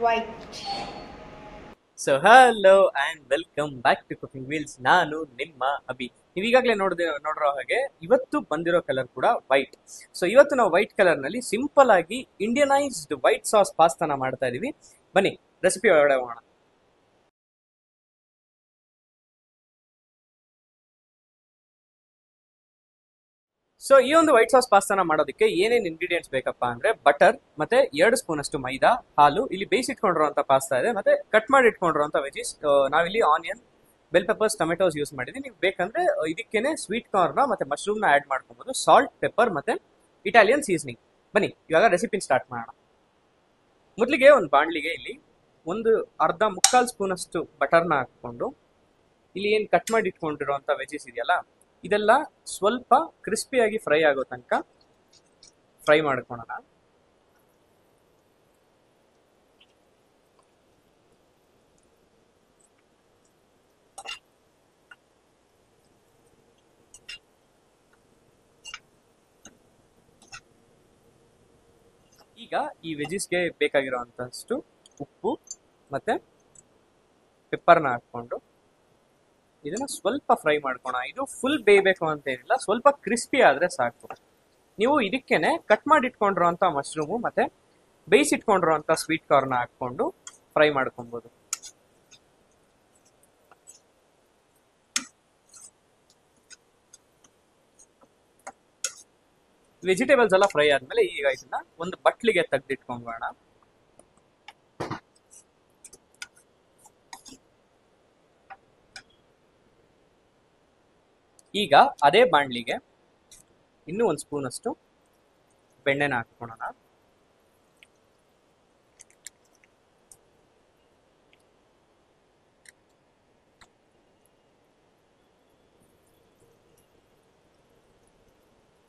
white. So hello and welcome back to cooking wheels. ನಾನು ನಿಮ್ಮ ಅಭಿ. ನೀವು ಈಗಾಗಲೇ ನೋಡಿರೋ ಹಾಗೆ ಇವತ್ತು ಬಂದಿರೋ ಕಲರ್ ಕೂಡ ವೈಟ್. ಸೊ ಇವತ್ತು ನಾವು ವೈಟ್ ಕಲರ್ನಲ್ಲಿ ಸಿಂಪಲ್ ಆಗಿ ಇಂಡಿಯನೈಸ್ಡ್ ವೈಟ್ ಸಾಸ್ ಪಾಸ್ತಾನ ಮಾಡ್ತಾ ಇದೀವಿ. ಬನ್ನಿ ರೆಸಿಪಿ ಒಳಗಡೆ ಹೋಗೋಣ. ಸೊ ಈ ಒಂದು ವೈಟ್ ಸಾಸ್ ಪಾಸ್ತಾನ ಮಾಡೋದಕ್ಕೆ ಏನೇನು ಇಂಗ್ರೀಡಿಯೆಂಟ್ಸ್ ಬೇಕಪ್ಪ ಅಂದ್ರೆ ಬಟರ್ ಮತ್ತೆ 2 ಸ್ಪೂನ್ ಅಷ್ಟು ಮೈದಾ, ಹಾಲು, ಇಲ್ಲಿ ಬೇಯಿಸಿಟ್ಕೊಂಡಿರುವಂತ ಪಾಸ್ತಾ ಇದೆ, ಮತ್ತೆ ಕಟ್ ಮಾಡಿ ಇಟ್ಕೊಂಡಿರುವಂತ ವೆಜಿಸ್. ನಾವಿಲ್ಲಿ onion, bell peppers, tomatoes use ಮಾಡಿದ್ವಿ. ನೀವು ಬೇಕಂದ್ರೆ ಇದಕ್ಕೇನೆ ಸ್ವೀಟ್ ಕಾರ್ನ್ ಮತ್ತೆ ಮಶ್ರೂಮ್ ನ ಆಡ್ ಮಾಡ್ಕೊಬಹುದು, ಸಾಲ್ಟ್, ಪೆಪ್ಪರ್ ಮತ್ತೆ ಇಟಾಲಿಯನ್ ಸೀಸನಿಂಗ್. ಬನ್ನಿ ಇವಾಗ ರೆಸಿಪಿನ ಸ್ಟಾರ್ಟ್ ಮಾಡೋಣ. ಮೊದಲಿಗೆ ಒಂದು ಬಾಣಲಿಗೆ ಇಲ್ಲಿ ಒಂದು ಮುಕ್ಕಾಲು ಸ್ಪೂನ್ ಅಷ್ಟು ಬಟರ್ನ ಹಾಕೊಂಡು ಇಲ್ಲಿ ಏನ್ ಕಟ್ ಮಾಡಿ ಇಟ್ಕೊಂಡಿರುವಂತ ವೆಜಿಸ್ ಇದೆಯಲ್ಲ ಇದೆಲ್ಲ ಸ್ವಲ್ಪ ಕ್ರಿಸ್ಪಿಯಾಗಿ ಫ್ರೈ ಆಗೋ ತನಕ ಫ್ರೈ ಮಾಡ್ಕೊಳ್ಳೋಣ. ಈಗ ಈ ವೆಜಿಸ್ಗೆ ಬೇಕಾಗಿರುವಂತಷ್ಟು ಉಪ್ಪು ಮತ್ತೆ ಪೆಪ್ಪರ್ನ ಹಾಕೊಂಡು ಇದನ್ನ ಸ್ವಲ್ಪ ಫ್ರೈ ಮಾಡ್ಕೋಣ. ಇದು ಫುಲ್ ಬೇಯಬೇಕು ಅಂತ ಏನಿಲ್ಲ, ಸ್ವಲ್ಪ ಕ್ರಿಸ್ಪಿ ಆದ್ರೆ ಸಾಕು. ನೀವು ಇದಕ್ಕೇನೆ ಕಟ್ ಮಾಡಿ ಇಟ್ಕೊಂಡಿರುವಂತ ಮಶ್ರೂಮು ಮತ್ತೆ ಬೇಯಿಸಿಟ್ಕೊಂಡಿರುವಂತ ಸ್ವೀಟ್ ಕಾರ್ನ್ ಹಾಕೊಂಡು ಫ್ರೈ ಮಾಡ್ಕೊಬಹುದು. ವೆಜಿಟೇಬಲ್ಸ್ ಎಲ್ಲ ಫ್ರೈ ಆದ್ಮೇಲೆ ಈಗ ಇದನ್ನ ಒಂದು ಬಟ್ಲಿಗೆ ತೆಗೆದಿಟ್ಕೊಂಬೋಣ. ಈಗ ಅದೇ ಬಾಣಲಿಗೆ ಇನ್ನೂ 1 ಸ್ಪೂನ್ ಅಷ್ಟು ಬೆಣ್ಣೆನ ಹಾಕೊಳ್ಳೋಣ.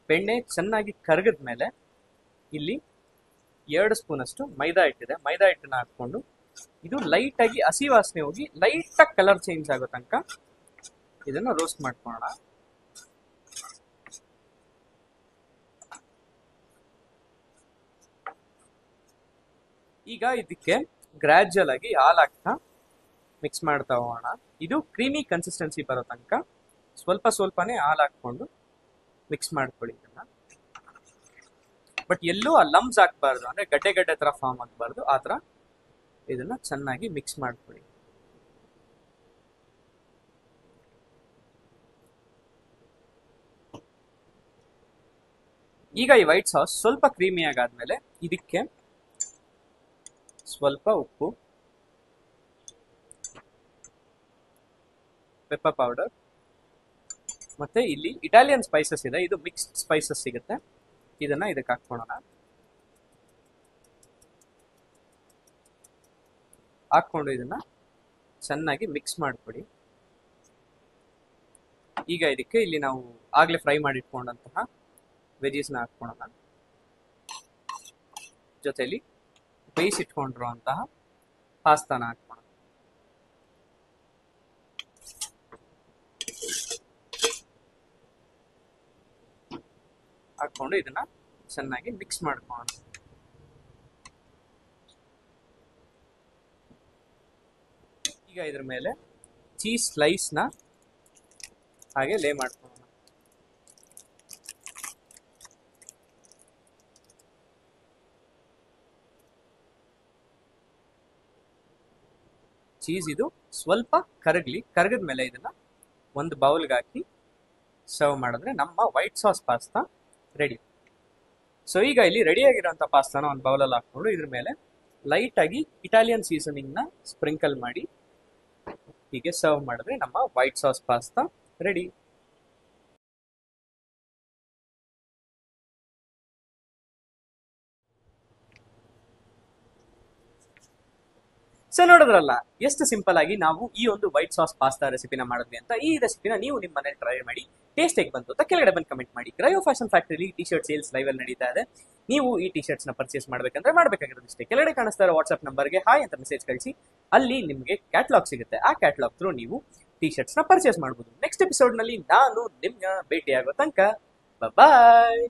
ಬೆಣ್ಣೆ ಚೆನ್ನಾಗಿ ಕರಗಿದ್ಮೇಲೆ ಇಲ್ಲಿ 2 ಸ್ಪೂನ್ ಅಷ್ಟು ಮೈದಾ ಹಿಟ್ಟಿದೆ, ಮೈದಾ ಹಿಟ್ಟನ್ನ ಹಾಕೊಂಡು ಇದು ಲೈಟ್ ಆಗಿ ಹಸಿ ವಾಸನೆ ಹೋಗಿ ಲೈಟ್ ಆಗಿ ಕಲರ್ ಚೇಂಜ್ ಆಗೋ ತನಕ ಇದನ್ನ ರೋಸ್ಟ್ ಮಾಡ್ಕೊಳ್ಳೋಣ. ಈಗ ಇದಕ್ಕೆ ಗ್ರಾಜುಯಲ್ ಆಗಿ ಹಾಲು ಹಾಕ್ತಾ ಮಿಕ್ಸ್ ಮಾಡ್ತಾ ಹೋಗೋಣ. ಇದು ಕ್ರೀಮಿ ಕನ್ಸಿಸ್ಟೆನ್ಸಿ ಬರೋ ತನಕ ಸ್ವಲ್ಪನೇ ಹಾಲು ಹಾಕೊಂಡು ಮಿಕ್ಸ್ ಮಾಡ್ಕೊಳ್ಳಿ ಇದನ್ನ. ಬಟ್ ಎಲ್ಲೂ ಆ ಲಮ್ಸ್ ಹಾಕ್ಬಾರ್ದು, ಅಂದ್ರೆ ಗಡ್ಡೆ ತರ ಫಾರ್ಮ್ ಆಗಬಾರ್ದು. ಆ ಥರ ಇದನ್ನ ಚೆನ್ನಾಗಿ ಮಿಕ್ಸ್ ಮಾಡ್ಕೊಳ್ಳಿ. ಈಗ ಈ ವೈಟ್ ಸಾಸ್ ಸ್ವಲ್ಪ ಕ್ರೀಮಿ ಆಗಾದ್ಮೇಲೆ ಇದಕ್ಕೆ ಸ್ವಲ್ಪ ಉಪ್ಪು, ಪೆಪ್ಪರ್ ಪೌಡರ್ ಮತ್ತೆ ಇಲ್ಲಿ ಇಟಾಲಿಯನ್ ಸ್ಪೈಸಸ್ ಇದೆ, ಇದು ಮಿಕ್ಸ್ಡ್ ಸ್ಪೈಸಸ್ ಸಿಗುತ್ತೆ, ಇದನ್ನ ಇದಕ್ಕೆ ಹಾಕೊಳ್ಳೋಣ. ಹಾಕೊಂಡು ಇದನ್ನ ಚೆನ್ನಾಗಿ ಮಿಕ್ಸ್ ಮಾಡ್ಕೊಡಿ. ಈಗ ಇದಕ್ಕೆ ಇಲ್ಲಿ ನಾವು ಆಗ್ಲೇ ಫ್ರೈ ಮಾಡಿ ಇಟ್ಕೊಂಡಂತಹ ವೆಜಿಸ್ನ ಹಾಕೊಳ್ಳೋಣ. ಜೊತೆಲಿ ಬೇಯಿಸಿಟ್ಕೊಂಡಿರುವಂತಹ ಪಾಸ್ತಾನ ಹಾಕೋಣ. ಹಾಕೊಂಡು ಇದನ್ನ ಚೆನ್ನಾಗಿ ಮಿಕ್ಸ್ ಮಾಡ್ಕೋಣ. ಈಗ ಇದ್ರ ಮೇಲೆ ಚೀಸ್ ಸ್ಲೈಸ್ನ ಹಾಗೆ ಲೇ ಮಾಡ್ಕೊಳ್ಳೋಣ. ಚೀಸ್ ಇದು ಸ್ವಲ್ಪ ಕರಗಿದ್ಮೇಲೆ ಇದನ್ನ ಒಂದು ಬೌಲ್ಗೆ ಹಾಕಿ ಸರ್ವ್ ಮಾಡಿದ್ರೆ ನಮ್ಮ white sauce pasta ready. So ಈಗ ಇಲ್ಲಿ ರೆಡಿ ಆಗಿರೋಂಥ ಪಾಸ್ತಾನ ಒಂದು ಬೌಲಲ್ಲಿ ಹಾಕೊಂಡು ಇದ್ರ ಮೇಲೆ ಲೈಟ್ ಆಗಿ ಇಟಾಲಿಯನ್ ಸೀಸನಿಂಗ್ ನ ಸ್ಪ್ರಿಂಕಲ್ ಮಾಡಿ ಹೀಗೆ ಸರ್ವ್ ಮಾಡಿದ್ರೆ ನಮ್ಮ white sauce pasta ready. So ನೋಡಿದ್ರಲ್ಲ ಎಷ್ಟು ಸಿಂಪಲ್ ಆಗಿ ನಾವು ಈ ಒಂದು ವೈಟ್ ಸಾಸ್ ಪಾಸ್ತಾ ರೆಸಿಪಿನ ಮಾಡಿದ್ವಿ ಅಂತ. ಈ ರೆಸಿಪಿನ ನೀವು ನಿಮ್ಮ ಮನೇಲಿ ಟ್ರೈ ಮಾಡಿ ಟೇಸ್ಟ್ ಹೇಗೆ ಬಂತು ಅಂತ ಕೆಳಗಡೆ ಬಂದು ಕಮೆಂಟ್ ಮಾಡಿ. ಕ್ರಯೋ fashion factory T shirt sales live ಅಲ್ಲಿ ನಡೀತಾ ಇದೆ. ನೀವು ಈ ಟಿ ಶರ್ಟ್ಸ್ ನ ಪರ್ಚೇಸ್ ಮಾಡಬೇಕಂದ್ರೆ ಮಾಡಬೇಕಾಗಿರೋದು ಇಷ್ಟೇ, ಕೆಳಗಡೆ ಕಾಣಿಸ್ತಾ ಇರೋ ವಾಟ್ಸ್ಆಪ್ ನಂಬರ್ಗೆ ಹಾಯ್ ಅಂತ ಮೆಸೇಜ್ ಕಳಿಸಿ. ಅಲ್ಲಿ ನಿಮಗೆ ಕ್ಯಾಟ್ಲಾಗ್ ಸಿಗುತ್ತೆ, ಆ ಕ್ಯಾಟ್ಲಾಗ್ ಥ್ರೂ ನೀವು ಟಿ ಶರ್ಟ್ಸ್ ನ ಪರ್ಚೇಸ್ ಮಾಡಬಹುದು. ನೆಕ್ಸ್ಟ್ ಎಪಿಸೋಡ್ ನಲ್ಲಿ ನಾನು ನಿಮ್ಗೆ ಭೇಟಿಯಾಗೋ ತನಕ ಬಾಯ್.